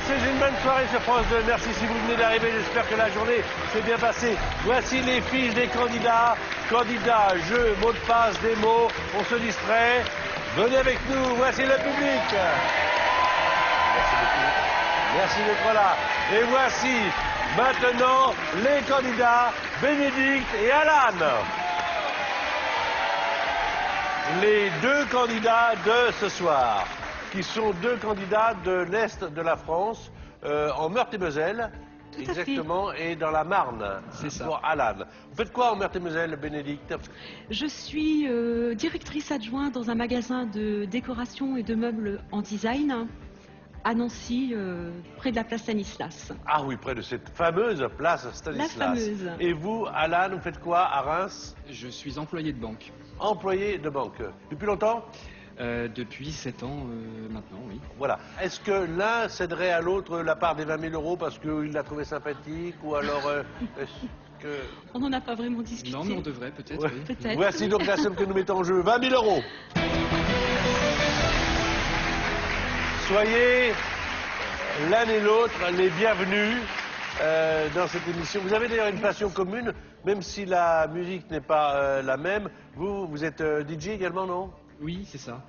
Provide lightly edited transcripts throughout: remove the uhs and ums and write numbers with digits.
passé une bonne soirée sur France 2. Merci si vous venez d'arriver. J'espère que la journée s'est bien passée. Voici les fiches des candidats. Candidats, jeux, mots de passe, des mots. On se distrait. Venez avec nous. Voici le public. Merci beaucoup. Merci d'être là. Et voici maintenant les candidats Bénédicte et Alan. Les deux candidats de ce soir, qui sont deux candidats de l'Est de la France, en Meurthe-et-Moselle, exactement, et dans la Marne. C'est ça. Pour Alan. Vous faites quoi en Meurthe-et-Moselle, Bénédicte? Je suis directrice adjointe dans un magasin de décoration et de meubles en design à Nancy, près de la place Stanislas. Ah oui, près de cette fameuse place Stanislas. La fameuse. Et vous, Alan, vous faites quoi à Reims? Je suis employé de banque. Employé de banque. Depuis longtemps? Depuis 7 ans maintenant, oui. Voilà. Est-ce que l'un céderait à l'autre la part des 20 000 euros parce qu'il l'a trouvé sympathique, ou alors est-ce que... On n'en a pas vraiment discuté. Non, mais on devrait peut-être, Ouais. oui. Peut-être. Voici donc la somme que nous mettons en jeu, 20 000 euros. Soyez l'un et l'autre les bienvenus dans cette émission. Vous avez d'ailleurs une passion commune, même si la musique n'est pas la même. Vous êtes DJ également, non? Oui, c'est ça.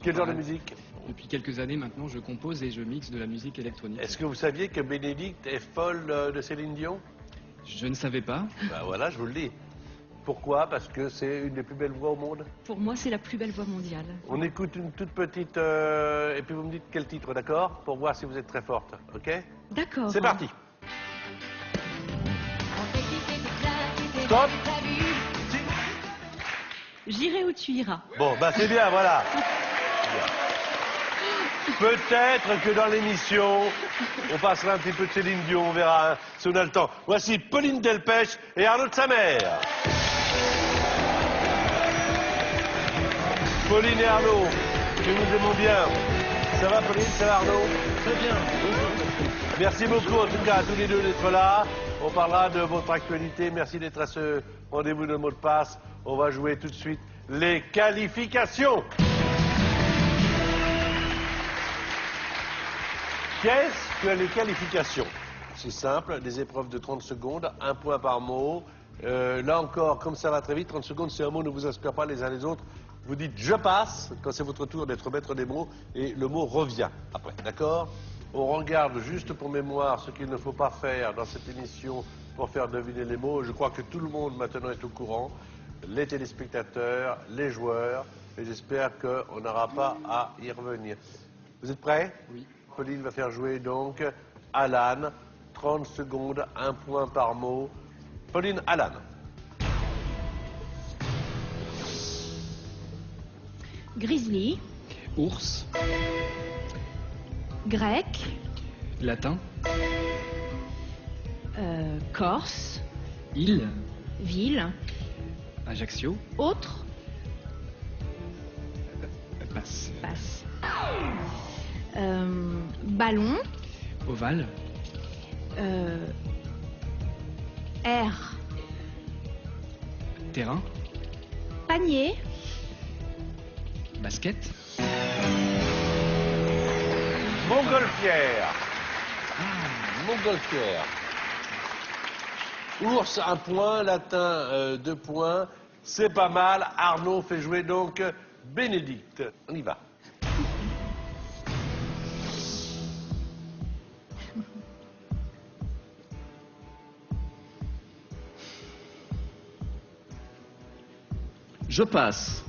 Quel genre de Ouais. musique? Depuis quelques années maintenant, je compose et je mixe de la musique électronique. Est-ce que vous saviez que Bénédicte est folle de Céline Dion? Je ne savais pas. Ben voilà, je vous le dis. Pourquoi? Parce que c'est une des plus belles voix au monde. Pour moi, c'est la plus belle voix mondiale. On écoute une toute petite... et puis vous me dites quel titre, d'accord? Pour voir si vous êtes très forte, ok? D'accord. C'est parti. Stop. J'irai où tu iras. Bon, bah c'est bien, voilà. Peut-être que dans l'émission, on passera un petit peu de Céline Dion, on verra hein, si on a le temps. Voici Pauline Delpech et Arnaud de sa mère. Pauline et Arnaud, que nous aimons bien. Ça va Pauline, ça va Arnaud? Très bien. Merci beaucoup en tout cas à tous les deux d'être là. On parlera de votre actualité. Merci d'être à ce rendez-vous de mot de passe. On va jouer tout de suite les qualifications. Qu'est-ce que les qualifications? C'est simple, des épreuves de 30 secondes, un point par mot. Là encore, comme ça va très vite, 30 secondes, si un mot ne vous inspire pas les uns les autres, vous dites « je passe » quand c'est votre tour d'être maître des mots et le mot revient après, d'accord? On regarde juste pour mémoire ce qu'il ne faut pas faire dans cette émission pour faire deviner les mots. Je crois que tout le monde maintenant est au courant, les téléspectateurs, les joueurs, et j'espère qu'on n'aura pas à y revenir. Vous êtes prêts? Oui. Pauline va faire jouer donc Alan, 30 secondes, un point par mot. Pauline, Alan. Grizzly, Ours, grec, latin, corse, île, ville, Ajaccio, autre, passe, passe. Ballon, ovale, air, terrain, panier, basket, Montgolfière. Montgolfière. Ours, un point. Latin, 2 points. C'est pas mal. Arnaud fait jouer donc Bénédicte. On y va. Je passe.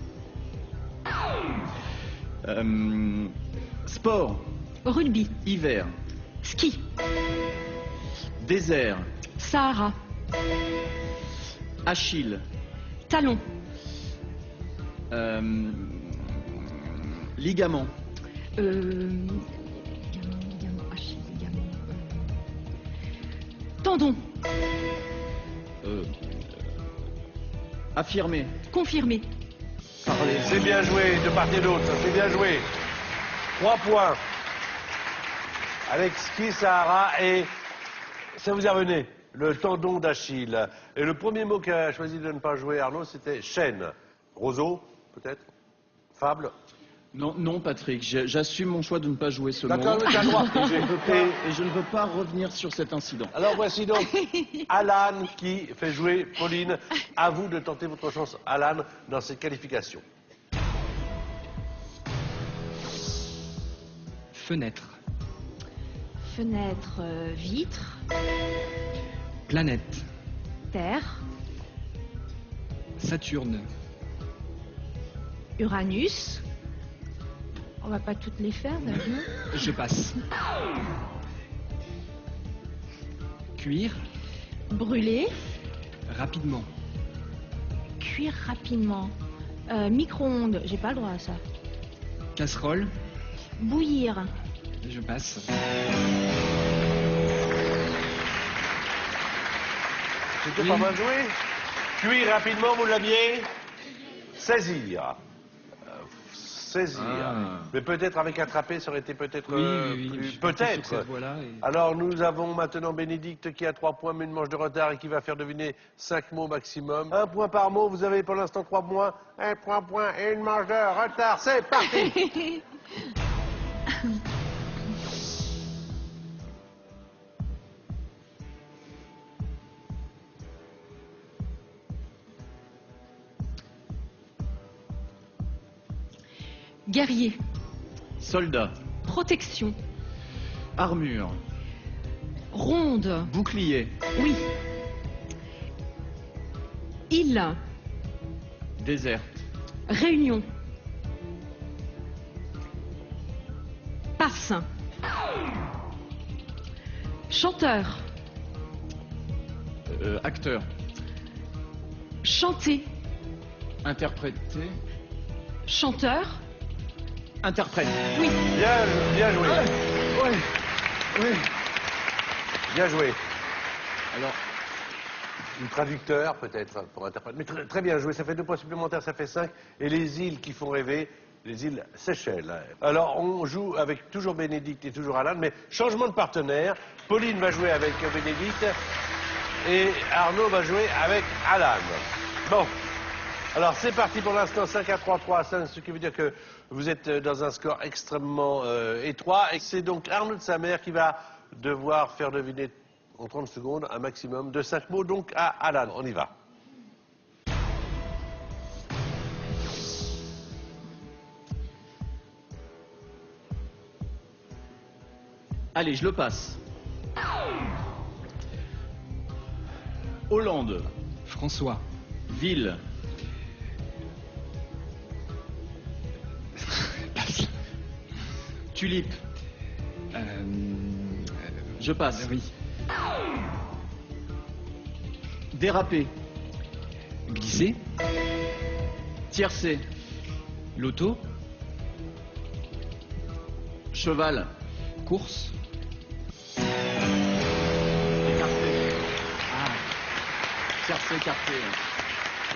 Sport, rugby, hiver, ski, désert, Sahara, Achille, talon, ligament, ligament, Achille, ligament, tendon, affirmé, confirmé, parler, C'est bien joué de part et d'autre. C'est bien joué. 3 points. Avec ski, Sahara et ça vous est revenu, le tendon d'Achille. Et le premier mot qu'a choisi de ne pas jouer Arnaud, c'était chaîne. Roseau, peut-être? Fable? Non, non, Patrick, j'assume mon choix de ne pas jouer ce mot. D'accord, mais t'as le droit. Et je ne veux pas revenir sur cet incident. Alors voici donc Alan qui fait jouer Pauline. À vous de tenter votre chance, Alan, dans cette qualification. Fenêtre. Fenêtre, vitre, Planète. Terre, Saturne. Uranus. On va pas toutes les faire, d'ailleurs. Je passe. Cuire. Brûler, Rapidement. cuire rapidement. Micro-ondes, j'ai pas le droit à ça. Casserole. Bouillir, Je passe. C'était Oui. pas mal joué. Cuire rapidement, vous l'aviez. Saisir. Saisir. Ah. Mais peut-être avec attraper, ça aurait été peut-être Oui. plus... je suis parti sur Peut-être. cette voie-là et- Alors nous avons maintenant Bénédicte qui a 3 points mais une manche de retard et qui va faire deviner 5 mots maximum. 1 point par mot, vous avez pour l'instant 3 points. 3 points et une manche de retard. C'est parti. Guerrier. Soldat, Protection. armure, Ronde. bouclier, Oui. Île. déserte, Réunion. Passe. Chanteur. acteur, Chanter. interpréter, Chanteur. interprète. Oui. Bien joué. Oui. Bien joué. Alors, Un traducteur peut-être pour interpréter. Mais très bien joué, ça fait 2 points supplémentaires, ça fait 5. Et les îles qui font rêver, les îles Seychelles. Alors on joue avec toujours Bénédicte et toujours Alan, mais changement de partenaire. Pauline va jouer avec Bénédicte et Arnaud va jouer avec Alan. Bon, alors c'est parti pour l'instant, 5 à 3, 3 à 5, ce qui veut dire que vous êtes dans un score extrêmement étroit. Et c'est donc Arnaud de sa mère qui va devoir faire deviner en 30 secondes un maximum de 5 mots, donc à Alan. On y va. allez, je le passe. Hollande, François. ville, Passe. tulipe, je passe. Oui. Déraper, Glisser. tiercé, Loto. cheval, Course. écarté. Ah, tiercé, écarté.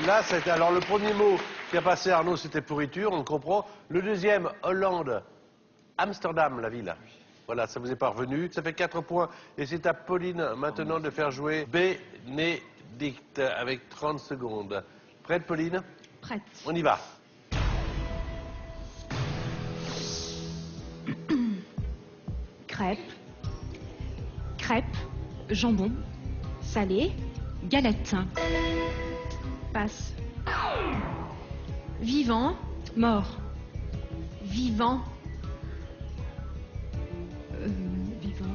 Là, c'était alors le premier mot qui a passé Arnaud, c'était pourriture, on le comprend. Le deuxième, Hollande, Amsterdam, la ville. Voilà, ça vous est parvenu. Ça fait 4 points. Et c'est à Pauline maintenant de faire jouer Bénédicte avec 30 secondes. Prête, Pauline? Prête. On y va. Crêpe, crêpe, Jambon. salé, Galette. passe. Vivant, Mort. vivant, Vivant.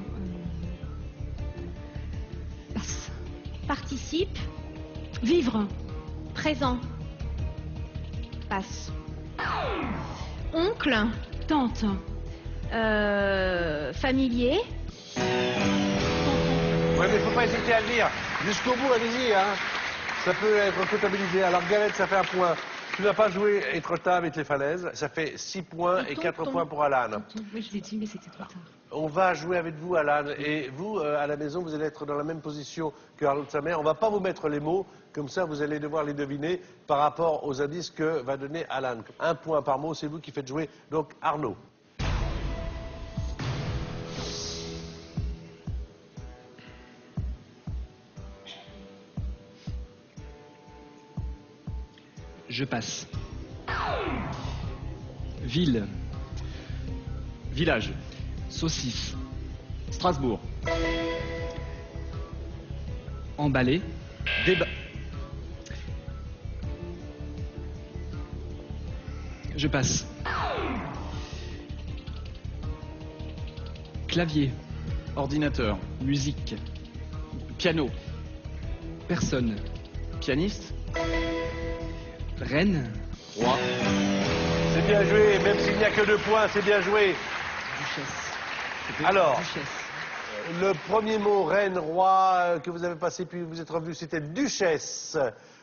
Passe. participe, Vivre. présent, passe. Oncle, Tante. familier, Ouais, mais il ne faut pas hésiter à le dire. Jusqu'au bout, allez-y, hein. Ça peut être comptabilisé. Alors, Galette, ça fait 1 point. Tu n'as pas joué Étretat avec les falaises. Ça fait 6 points et 4 points pour Alan. Oui, je l'ai dit, mais c'était trop tard. On va jouer avec vous, Alan. Et vous, à la maison, vous allez être dans la même position que Arnaud de sa mère. On ne va pas vous mettre les mots. Comme ça, vous allez devoir les deviner par rapport aux indices que va donner Alan. 1 point par mot, c'est vous qui faites jouer. Donc, Arnaud. Je passe. Ville. Village. Saucisse. Strasbourg. Emballé. Débat. Je passe. Clavier. Ordinateur. Musique. Piano. Personne. Pianiste. Reine. Roi. C'est bien joué, même s'il n'y a que 2 points, c'est bien joué. Duchesse. Alors, Duchesse. le premier mot, reine, roi, que vous avez passé, puis vous êtes revenu, c'était duchesse.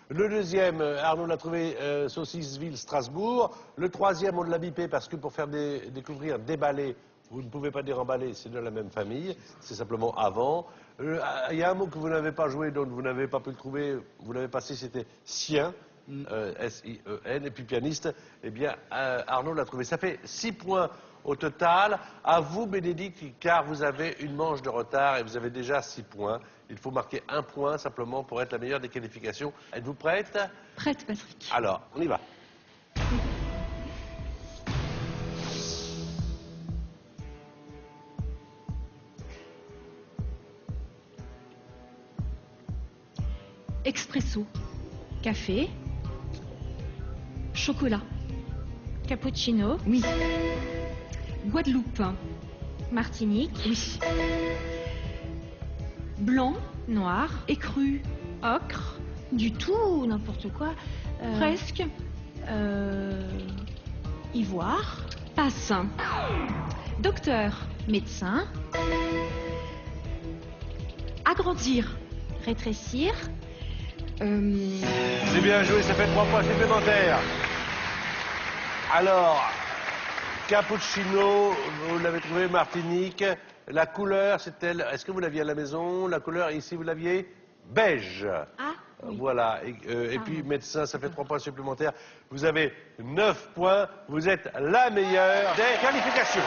Le deuxième, Arnaud l'a trouvé, saucisse, ville, Strasbourg. Le troisième, on l'a bipé parce que pour faire découvrir déballer, vous ne pouvez pas dire emballer, c'est de la même famille, c'est simplement avant. Il y a un mot que vous n'avez pas joué, donc vous n'avez pas pu le trouver, vous l'avez passé, c'était sien. S-I-E-N, et puis pianiste, eh bien, Arnaud l'a trouvé. Ça fait 6 points au total. À vous, Bénédicte, car vous avez une manche de retard et vous avez déjà 6 points. Il faut marquer 1 point simplement pour être la meilleure des qualifications. Êtes-vous prête? Prête, Patrick. Alors, on y va. Expresso. Café. Chocolat. Cappuccino. Oui. Guadeloupe. Martinique. Oui. Blanc Noir. et cru. Ocre. Du tout, n'importe quoi. Presque. Ivoire. Passe. Docteur. Médecin. Agrandir. Rétrécir. C'est bien joué, ça fait 3 points supplémentaires. Alors, cappuccino, vous l'avez trouvé, Martinique. La couleur, c'était... Est-ce que vous l'aviez à la maison? La couleur, ici, vous l'aviez? Beige. Ah, oui. Voilà. Et puis, médecin, ça fait 3 points supplémentaires. Vous avez 9 points. Vous êtes la meilleure des qualifications.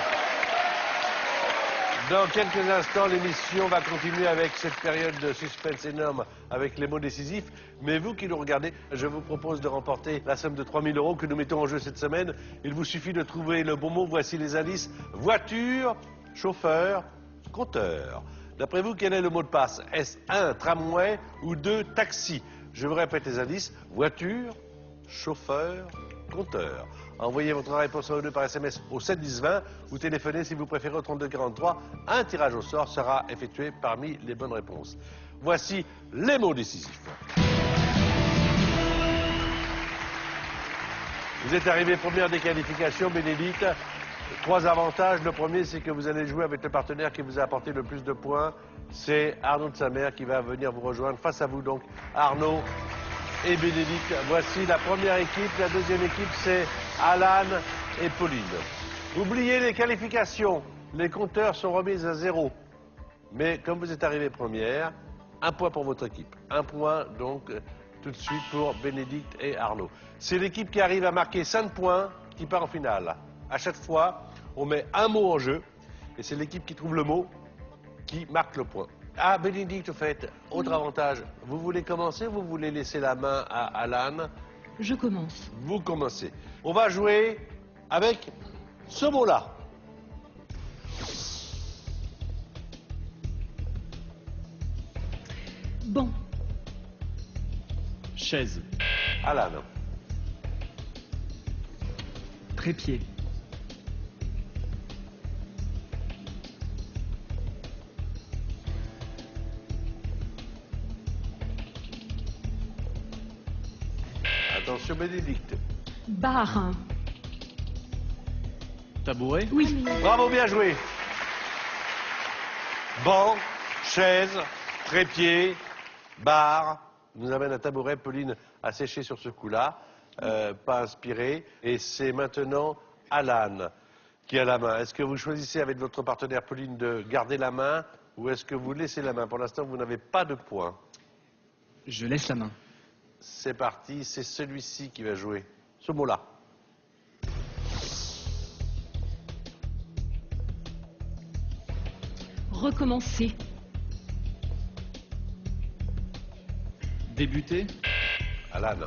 Dans quelques instants, l'émission va continuer avec cette période de suspense énorme avec les mots décisifs. Mais vous qui nous regardez, je vous propose de remporter la somme de 3 000 € que nous mettons en jeu cette semaine. Il vous suffit de trouver le bon mot. Voici les indices. Voiture, chauffeur, compteur. D'après vous, quel est le mot de passe? Est-ce 1, tramway ou 2, taxi? Je vous répète les indices. Voiture, chauffeur, compteur. Envoyez votre réponse en 2 par SMS au 7 10 20 ou téléphonez si vous préférez au 32 43. Un tirage au sort sera effectué parmi les bonnes réponses. Voici les mots décisifs. Vous êtes arrivé première des qualifications, Bénédicte. 3 avantages. Le premier, c'est que vous allez jouer avec le partenaire qui vous a apporté le plus de points. C'est Arnaud de sa mère qui va venir vous rejoindre. Face à vous donc, Arnaud et Bénédicte. Voici la première équipe. La deuxième équipe, c'est Alan et Pauline. Oubliez les qualifications. Les compteurs sont remis à 0. Mais comme vous êtes arrivé première, 1 point pour votre équipe. 1 point donc tout de suite pour Bénédicte et Arnaud. C'est l'équipe qui arrive à marquer 5 points qui part en finale. À chaque fois, on met un mot en jeu et c'est l'équipe qui trouve le mot qui marque le point. Ah, Bénédicte, au fait, autre avantage. Vous voulez commencer ou vous voulez laisser la main à Alan? Je commence. Vous commencez. On va jouer avec ce mot-là. Banc. Chaise. Alan. Trépied. Attention, Bénédicte. Bar. Tabouret. Oui. Bravo, bien joué. Banc, chaise, trépied, bar. Nous amène un tabouret. Pauline a séché sur ce coup-là, pas inspiré. Et c'est maintenant Alan qui a la main. Est-ce que vous choisissez avec votre partenaire Pauline de garder la main ou est-ce que vous laissez la main? Pour l'instant, vous n'avez pas de points. Je laisse la main. C'est parti, c'est celui-ci qui va jouer. Ce mot-là. Recommencer. Débuter. Alan.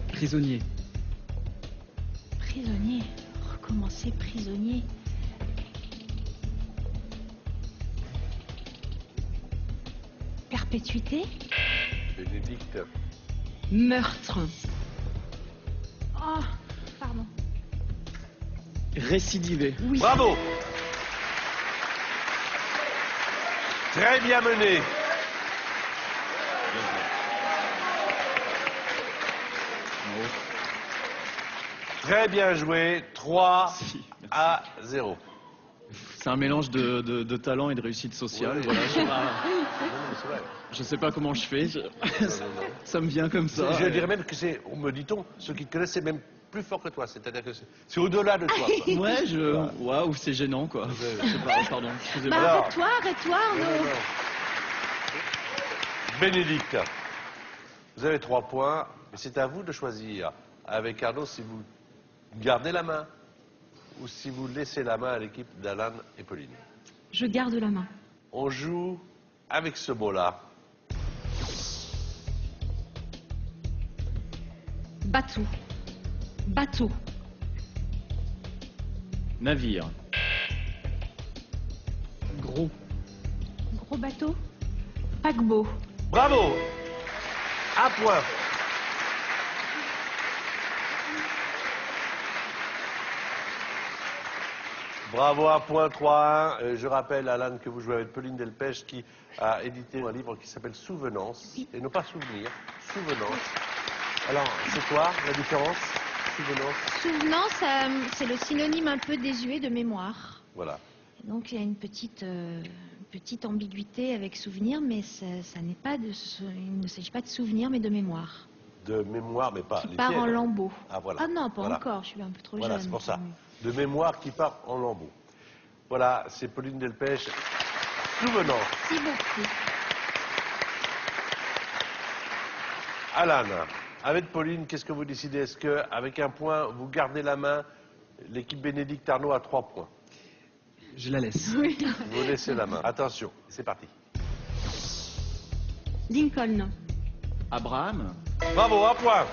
Prisonnier. Prisonnier. Recommencer prisonnier. Perpétuité. Bénédicte. Meurtre. Oh, pardon. Récidivé. Oui. Bravo. Très bien mené. Très bien joué. 3 Si. à 0. C'est un mélange de talent et de réussite sociale. Oui. Voilà, Non, mais c'est vrai. je sais pas comment je fais. Non, non. Ça me vient comme ça. Je dirais même que c'est, me dit-on, ceux qui te connaissent, c'est même plus fort que toi. C'est-à-dire que c'est au-delà de toi. quoi. Ouais, waouh, c'est gênant, quoi. Je sais pas, pardon, excusez-moi. Bah, Alors. arrête-toi, Non, Arnaud. non, non. Bénédicte, vous avez 3 points, mais c'est à vous de choisir avec Arnaud si vous gardez la main ou si vous laissez la main à l'équipe d'Alan et Pauline. Je garde la main. On joue avec ce mot-là. Bateau. Bateau. Navire. Gros. Gros bateau. Paquebot. Bravo! Un point. Bravo, un point, 3-1. Je rappelle, Alan, que vous jouez avec Pauline Delpech qui a édité un livre qui s'appelle Souvenance. Oui. Et non pas souvenir, Souvenance. Alors, c'est quoi la différence? Souvenance. Souvenance, c'est le synonyme un peu désuet de mémoire. Voilà. Donc il y a une petite ambiguïté avec souvenir, mais ça n'est pas il ne s'agit pas de souvenir, mais de mémoire. De mémoire, mais pas Qui les part en tiennes. lambeaux. Ah, voilà. Ah non, pas Voilà. encore, je suis un peu trop Voilà, jeune. c'est pour ça. De mémoire qui part en lambeaux. Voilà, c'est Pauline Delpech. Souvenance. Merci beaucoup. Alan, avec Pauline, qu'est-ce que vous décidez? Est-ce qu'avec un point, vous gardez la main? L'équipe Bénédicte Arnaud a 3 points. Je la laisse. Oui. Vous laissez la main. Attention, c'est parti. Lincoln. Abraham. Bravo, un point.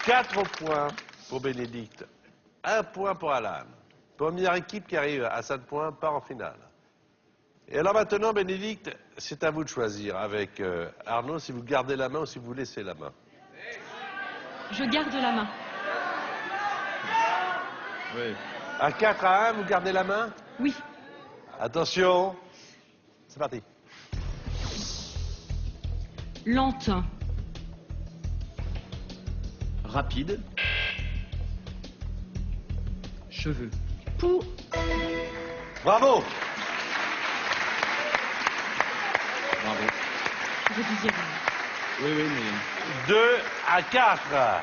Quatre points pour Bénédicte. 1 point pour Alan. Première équipe qui arrive à 5 points part en finale. Et alors maintenant, Bénédicte, c'est à vous de choisir avec Arnaud si vous gardez la main ou si vous laissez la main. Je garde la main. Oui. À 4-1, vous gardez la main? Oui. Attention, c'est parti. Lente. Rapide. Cheveux. Pou. Bravo. Bravo. Je vous dirai. Oui, mais 2-4.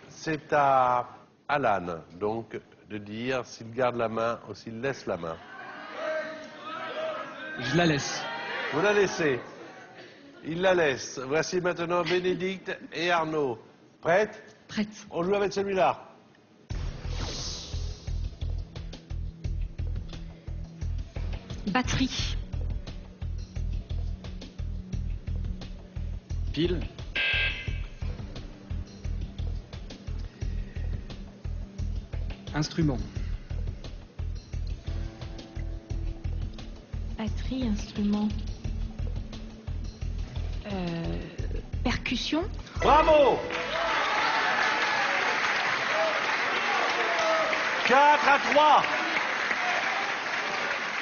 C'est à Alan, donc, de dire s'il garde la main ou s'il laisse la main. Je la laisse. Vous la laissez. Il la laisse. Voici maintenant Bénédicte et Arnaud. Prête? Prête. On joue avec celui-là. Batterie. pile. Instrument. Batterie, instrument. Percussion. Bravo! 4-3.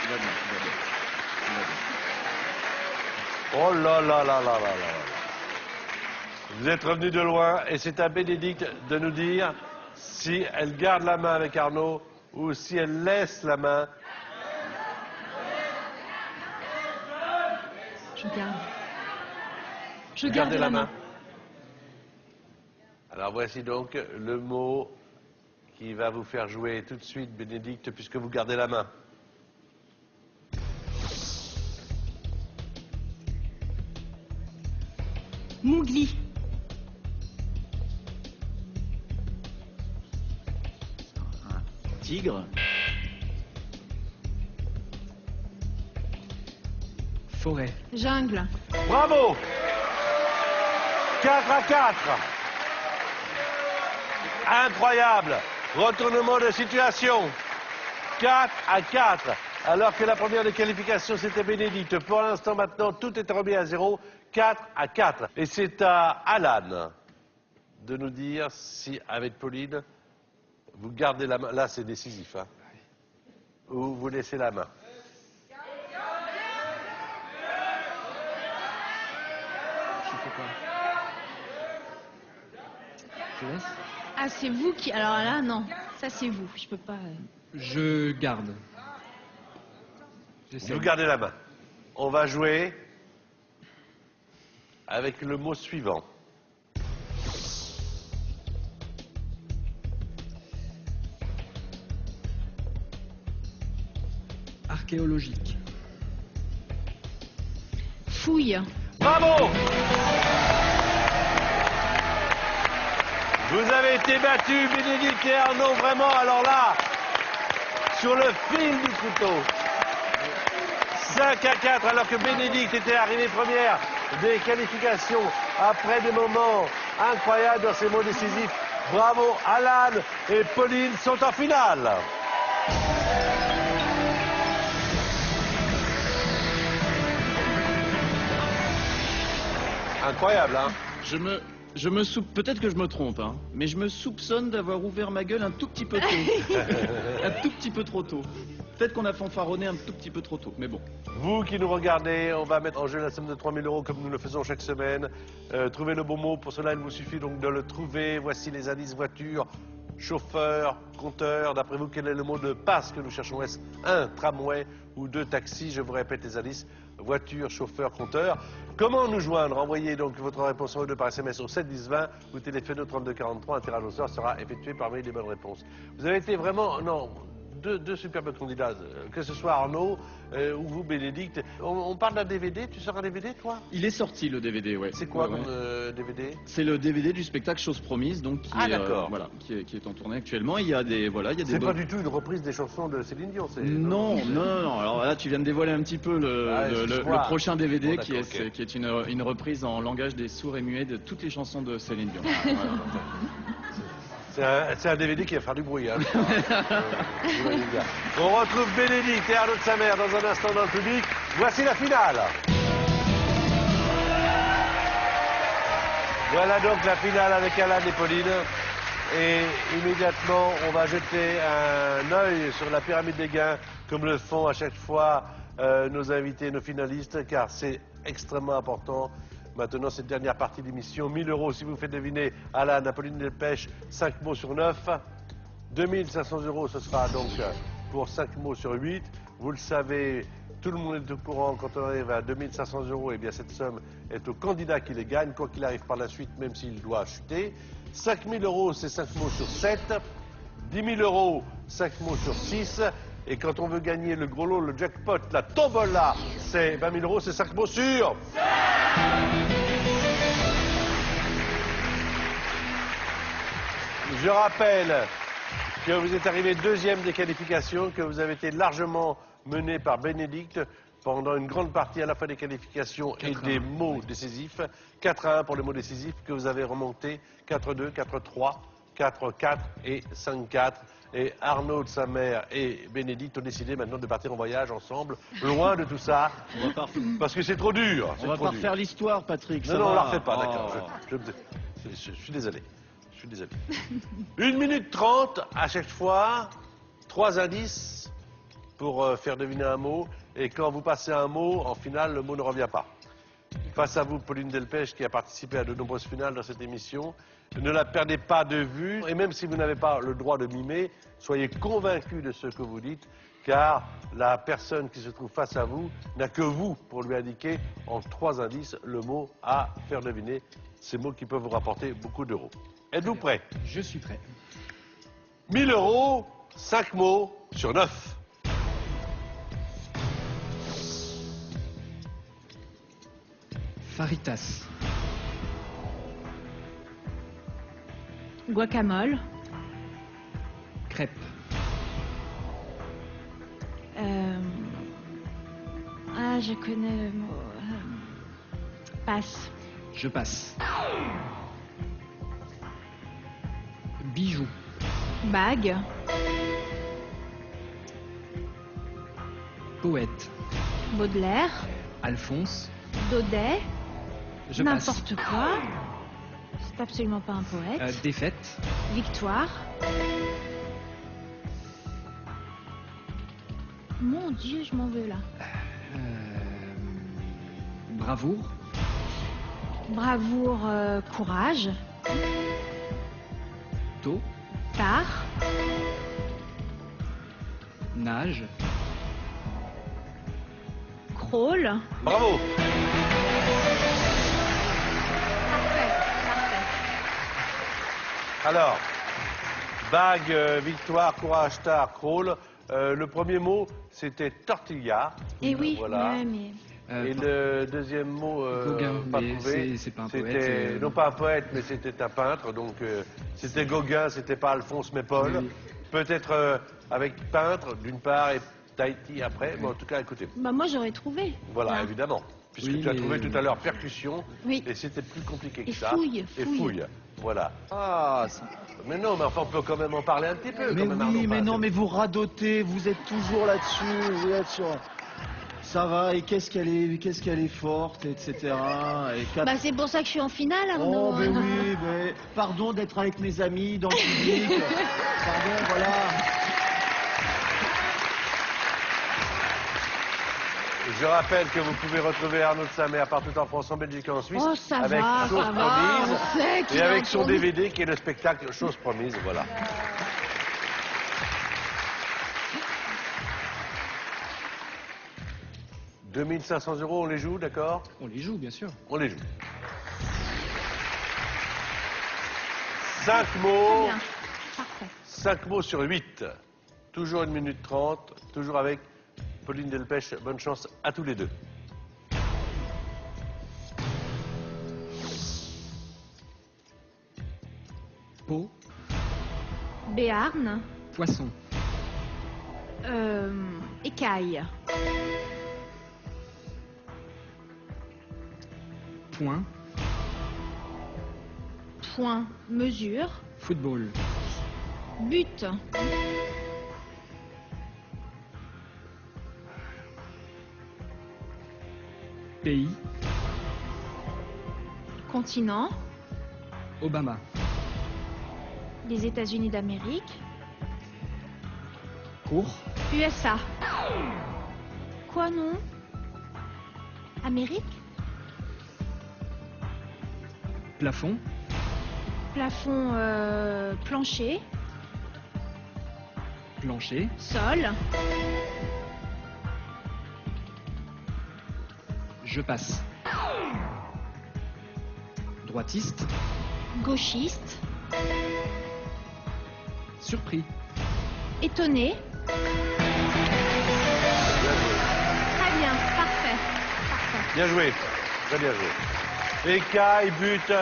Il va bien, il va bien. Il va bien. Oh là là là là là là. Vous êtes revenu de loin et c'est à Bénédicte de nous dire si elle garde la main avec Arnaud ou si elle laisse la main. Je garde. Je Vous garde gardez la main. Alors voici donc le mot qui va vous faire jouer tout de suite, Bénédicte, puisque vous gardez la main. Mougli. Un tigre. Forêt. Jungle. Bravo. 4 à 4. Incroyable. Retournement de situation. 4 à 4. Alors que la première des qualifications, c'était Bénédicte. Pour l'instant, maintenant, tout est remis à 0. 4 à 4. Et c'est à Alan de nous dire si, avec Pauline, vous gardez la main. Là, c'est décisif. Hein. Ou vous laissez la main. Je fais quoi? Je laisse? Ah, c'est vous qui... Alors là, non. Ça, c'est vous. Je peux pas... Je garde. J'essaie. Vous gardez la main. On va jouer avec le mot suivant. Archéologique. Fouille. Bravo! Vous avez été battus, Bénédicte et Arnaud, vraiment, alors là, sur le fil du couteau. 5 à 4, alors que Bénédicte était arrivée première des qualifications après des moments incroyables dans ces mots décisifs. Bravo, Alan et Pauline sont en finale. Incroyable, hein? Peut-être que je me trompe, hein, mais je me soupçonne d'avoir ouvert ma gueule un tout petit peu tôt. Un tout petit peu trop tôt. Peut-être qu'on a fanfaronné un tout petit peu trop tôt, mais bon. Vous qui nous regardez, on va mettre en jeu la somme de 3 000 € comme nous le faisons chaque semaine. Trouvez le bon mot, pour cela il vous suffit donc de le trouver. Voici les indices voiture, chauffeur, compteur. D'après vous, quel est le mot de passe que nous cherchons? Est-ce un tramway ou 2 taxis? Je vous répète les indices, voiture, chauffeur, compteur. Comment nous joindre? Envoyez donc votre réponse en haut par SMS au 7 10 20 ou téléphonez au 32 43. Un tirage au sort sera effectué parmi les bonnes réponses. Vous avez été vraiment... Non, deux superbes candidats, que ce soit Arnaud ou vous, Bénédicte. On parle d'un DVD, tu sors un DVD, toi? Il est sorti, le DVD, ouais. C'est quoi Ouais, comme ouais. DVD? C'est le DVD du spectacle Chose Promise, donc d'accord. qui est en tournée actuellement. Il y a des C'est pas du tout une reprise des chansons de Céline Dion, c'est... Non. Alors là, tu viens de dévoiler un petit peu le prochain DVD Bon, qui est une reprise en langage des sourds et muets de toutes les chansons de Céline Dion. C'est un DVD qui va faire du bruit. Hein. On retrouve Bénédicte et Arnaud de sa mère dans un instant dans le public. Voici la finale. Voilà donc la finale avec Alan et Pauline. Et immédiatement, on va jeter un œil sur la pyramide des gains, comme le font à chaque fois nos invités, nos finalistes, car c'est extrêmement important. Maintenant, cette dernière partie d'émission, 1 000 € si vous faites deviner Alan, Apolline Delpech, 5 mots sur 9. 2 500 €, ce sera donc pour 5 mots sur 8. Vous le savez, tout le monde est au courant, quand on arrive à 2 500 €, eh bien cette somme est au candidat qui les gagne, quoi qu'il arrive par la suite, même s'il doit chuter. 5 000 €, c'est 5 mots sur 7. 10 000 €, 5 mots sur 6. Et quand on veut gagner le gros lot, le jackpot, la tombola, c'est 20 000 €, c'est 5 mots sur... Je rappelle que vous êtes arrivé deuxième des qualifications, que vous avez été largement mené par Bénédicte pendant une grande partie à la fois des qualifications et des mots décisifs. 4 à 1 pour les mots décisifs, que vous avez remonté 4-2, 4-3, 4-4 et 5-4. Et Arnaud de sa mère et Bénédicte ont décidé maintenant de partir en voyage ensemble, loin de tout ça, parce que c'est trop dur. On va pas refaire l'histoire, Patrick. Non, on la refait pas, d'accord. Je suis désolé. Je suis désolé. 1 minute 30 à chaque fois, 3 indices pour faire deviner un mot. Et quand vous passez un mot, en finale, le mot ne revient pas. Face à vous, Pauline Delpech, qui a participé à de nombreuses finales dans cette émission. Ne la perdez pas de vue. Et même si vous n'avez pas le droit de mimer, soyez convaincus de ce que vous dites, car la personne qui se trouve face à vous n'a que vous pour lui indiquer en 3 indices le mot à faire deviner. Ces mots qui peuvent vous rapporter beaucoup d'euros. Êtes-vous prêts? Je suis prêt. 1 000 €, 5 mots sur 9. Faritas. Guacamole. Crêpe. Ah, je connais le mot. Passe. Je passe. Bijou. Bague. Poète. Baudelaire. Alphonse. Daudet. Je passe. N'importe quoi. C'est absolument pas un poète. Défaite. Victoire. Mon Dieu, je m'en veux là. Bravoure. Bravoure, courage. Tôt. Tard. Nage. Crawl. Bravo. Parfait, parfait. Alors, bague, victoire, courage, tard, crawl. Le premier mot, c'était tortilla. Et oui, Voilà. ouais, mais... Et le deuxième mot, Gauguin, pas mais trouvé. c'est pas un C'était, poète. non pas un poète, mais c'était un peintre. Donc c'était Gauguin, c'était pas Alphonse, mais Paul. Oui. Peut-être avec peintre d'une part et Tahiti après. Bon, en tout cas, écoutez. Bah moi j'aurais trouvé. Voilà, Là. évidemment. Puisque Oui, tu as mais- trouvé tout à l'heure percussion. Oui. Et c'était plus compliqué que Et ça. fouille, Et fouille. fouille. Voilà. Ah, Mais non, mais enfin, on peut quand même en parler un petit peu. mais quand même, Arnaud, oui, mais enfin, non, mais vous radotez, vous êtes toujours là-dessus, vous êtes sur... Ça va, et qu'est-ce qu'elle est forte, etc. Et quatre- Bah c'est pour ça que je suis en finale, Arnaud. Oh, mais oui, mais pardon d'être avec mes amis dans le public. Pardon, voilà. Je rappelle que vous pouvez retrouver Arnaud de Samer partout en France, en Belgique et en Suisse. Oh, ça avec va, Chose ça va, Promise. on sait qu'il Et est avec en son tournée. DVD qui est le spectacle Chose Promise. Voilà. « 2500 €, on les joue, d'accord? On les joue, bien sûr. On les joue. 5 Très mots. bien. Parfait. 5 mots sur 8. Toujours 1 minute 30. Toujours avec Pauline Delpech. Bonne chance à tous les deux. Peau. Béarn. Poisson. Écaille. Point. Point. Mesure. Football. But. Pays. Continent. Obama. Les États-Unis d'Amérique. Cours. USA. Quoi non? Amérique? Plafond. Plafond plancher. Plancher. Sol. Je passe. Droitiste. Gauchiste. Surpris. Étonné. Très bien, parfait. Parfait. Bien joué. Très bien joué. Écaille, but,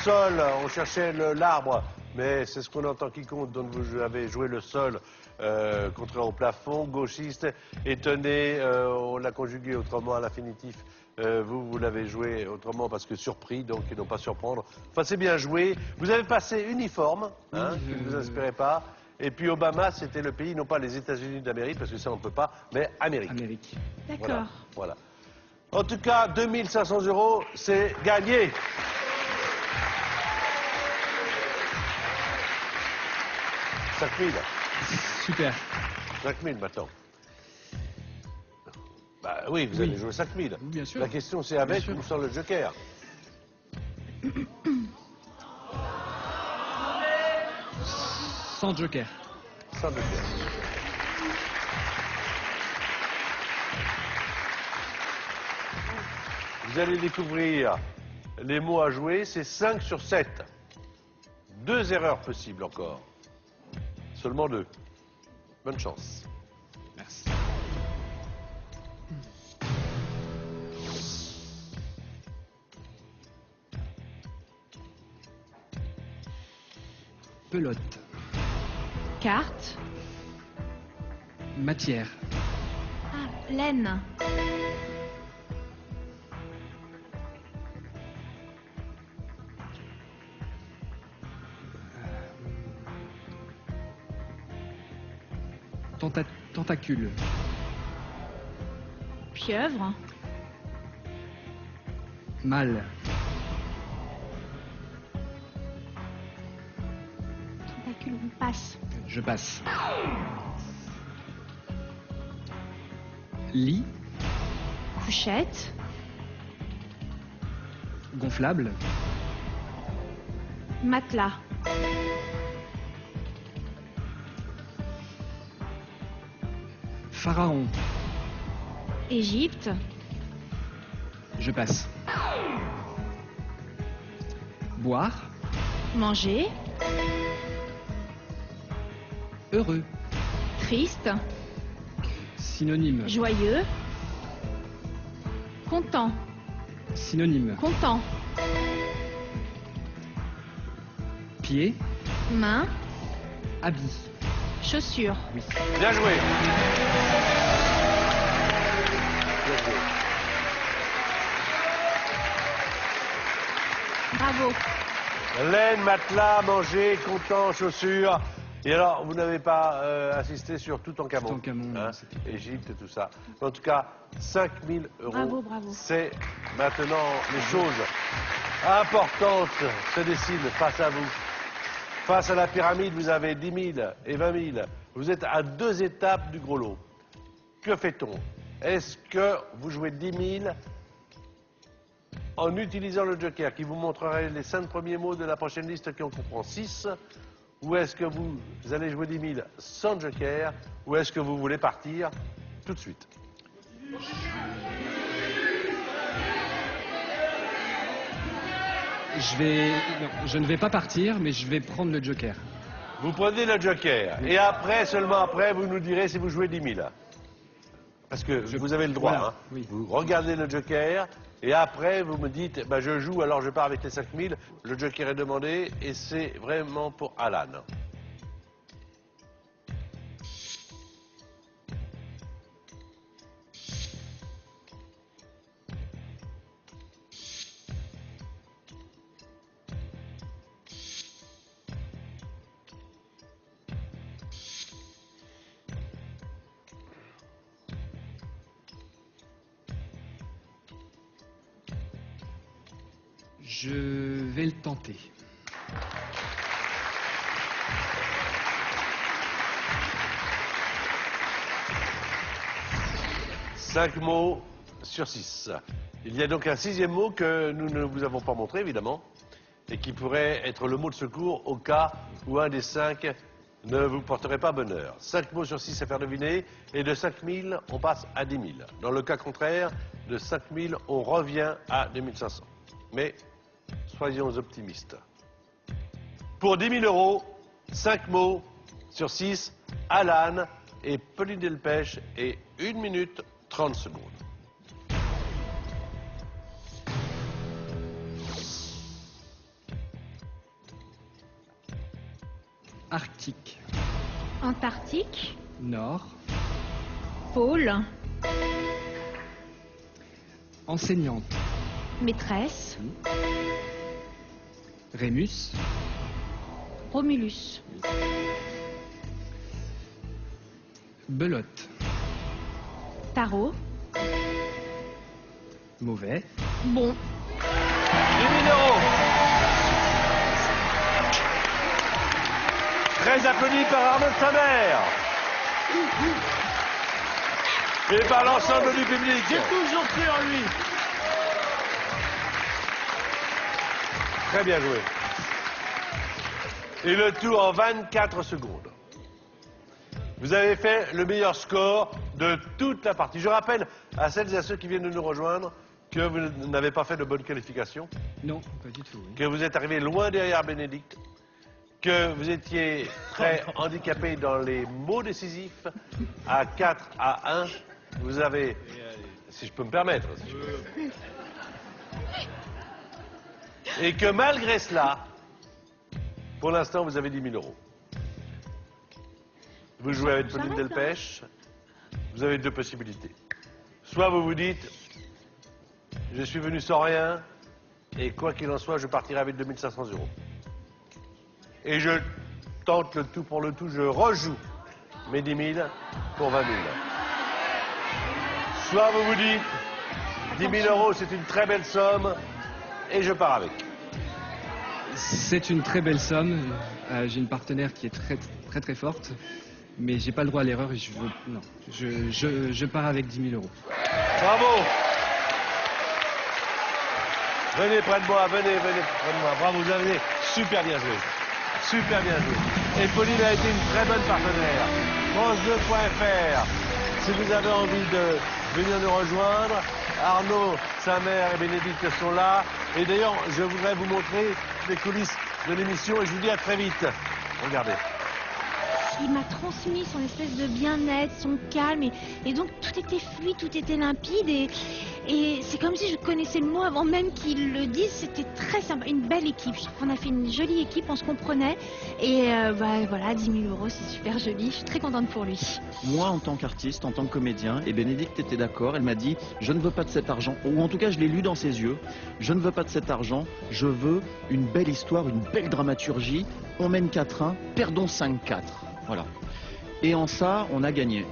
sol. On cherchait l'arbre. Mais c'est ce qu'on entend qui compte. Donc vous avez joué le sol, contraire au plafond. Gauchiste, étonné. On l'a conjugué autrement à l'infinitif. Vous l'avez joué autrement parce que surpris, donc et non pas surprendre. Enfin, c'est bien joué. Vous avez passé uniforme, hein, qui ne vous inspirait pas. Et puis Obama, c'était le pays, non pas les États-Unis d'Amérique, parce que ça on ne peut pas, mais Amérique. Amérique. D'accord. Voilà, voilà. En tout cas, 2500 €, c'est gagné. « 5000. Super. 5000 maintenant. Bah oui, vous allez jouer 5000. Oui, bien sûr. La question c'est avec Bien sûr. ou sans le joker. Sans joker. Sans joker. Vous allez découvrir les mots à jouer, c'est 5 sur 7. 2 erreurs possibles encore. Seulement 2. Bonne chance. Merci. Pelote. Carte. Matière. Ah, laine. Tentacule. Pieuvre. Mâle. Tentacule, on passe. Je passe. Lit. Couchette. Gonflable. Matelas. Pharaon. Égypte. Je passe. Boire. Manger. Heureux. Triste. Synonyme. Joyeux. Content. Synonyme. Content. Pied. Main. Habit. Chaussures. Oui. Bien joué. Bien joué. Bravo. Laine, matelas, manger, content, chaussures. Et alors, vous n'avez pas assisté sur Toutankhamon, Toutankhamon, hein, c'était- Égypte et tout ça. En tout cas, 5 000 euros. Bravo, bravo. C'est maintenant les choses importantes se dessinent face à vous. Face à la pyramide, vous avez 10 000 et 20 000. Vous êtes à 2 étapes du gros lot. Que fait-on? Est-ce que vous jouez 10 000 en utilisant le joker qui vous montrerait les 5 premiers mots de la prochaine liste qui en comprend 6? Ou est-ce que vous allez jouer 10 000 sans joker? Ou est-ce que vous voulez partir tout de suite? Je ne vais pas partir, mais je vais prendre le joker. Vous prenez le joker. Et après, seulement après, vous nous direz si vous jouez 10 000. Parce que vous avez le droit. Voilà, Hein. oui. Vous regardez le joker. Et après, vous me dites, bah, je joue, alors je pars avec les 5 000. Le joker est demandé. Et c'est vraiment pour Alan. Je vais le tenter. Cinq mots sur 6. Il y a donc un 6e mot que nous ne vous avons pas montré, évidemment, et qui pourrait être le mot de secours au cas où un des 5 ne vous porterait pas bonheur. 5 mots sur 6 à faire deviner, et de 5 000, on passe à 10 000. Dans le cas contraire, de 5 000, on revient à 2 500. Mais soyons optimistes. Pour 10 000 euros, 5 mots sur 6, Alan et Pauline Delpech et 1 minute 30 secondes. Arctique. Antarctique. Nord. Pôle. Enseignante. Maîtresse. Rémus. Romulus. Belote. Tarot. Mauvais. Bon. 10 000 euros. Très applaudi par Arnaud de sa mère. Et par l'ensemble du public. J'ai toujours cru en lui. Très bien joué. Et le tout en 24 secondes. Vous avez fait le meilleur score de toute la partie. Je rappelle à celles et à ceux qui viennent de nous rejoindre que vous n'avez pas fait de bonne qualification, Non, pas du tout. oui. que vous êtes arrivé loin derrière Bénédicte, que vous étiez très handicapé dans les mots décisifs, à 4 à 1. Vous avez, si je peux me permettre, si je peux. Et que malgré cela, pour l'instant, vous avez 10 000 euros. Vous jouez avec Pauline J'arrête, Delpech, vous avez 2 possibilités. Soit vous vous dites, je suis venu sans rien, et quoi qu'il en soit, je partirai avec 2 500 euros. Et je tente le tout pour le tout, je rejoue mais 10 000 pour 20 000. Soit vous vous dites, 10 000 euros, c'est une très belle somme, et je pars avec. C'est une très belle somme. J'ai une partenaire qui est très forte, mais j'ai pas le droit à l'erreur et je pars avec 10 000 euros. Bravo. Venez près de moi, venez près de moi. Bravo, vous avez super bien joué. Super bien joué. Et Pauline a été une très bonne partenaire. France2.fr. Si vous avez envie de venir nous rejoindre, Arnaud, sa mère et Bénédicte sont là. Et d'ailleurs, je voudrais vous montrer les coulisses de l'émission et je vous dis à très vite. Regardez. Il m'a transmis son espèce de bien-être, son calme, et donc tout était fluide, tout était limpide, et c'est comme si je connaissais le mot avant même qu'il le dise. C'était très sympa, une belle équipe. On a fait une jolie équipe, on se comprenait, et voilà, 10 000 euros, c'est super joli, je suis très contente pour lui. Moi, en tant qu'artiste, en tant que comédien, et Bénédicte était d'accord, elle m'a dit « Je ne veux pas de cet argent », ou en tout cas je l'ai lu dans ses yeux, « Je ne veux pas de cet argent, je veux une belle histoire, une belle dramaturgie, on mène 4-1, perdons 5-4 ». Voilà. Et en ça, on a gagné.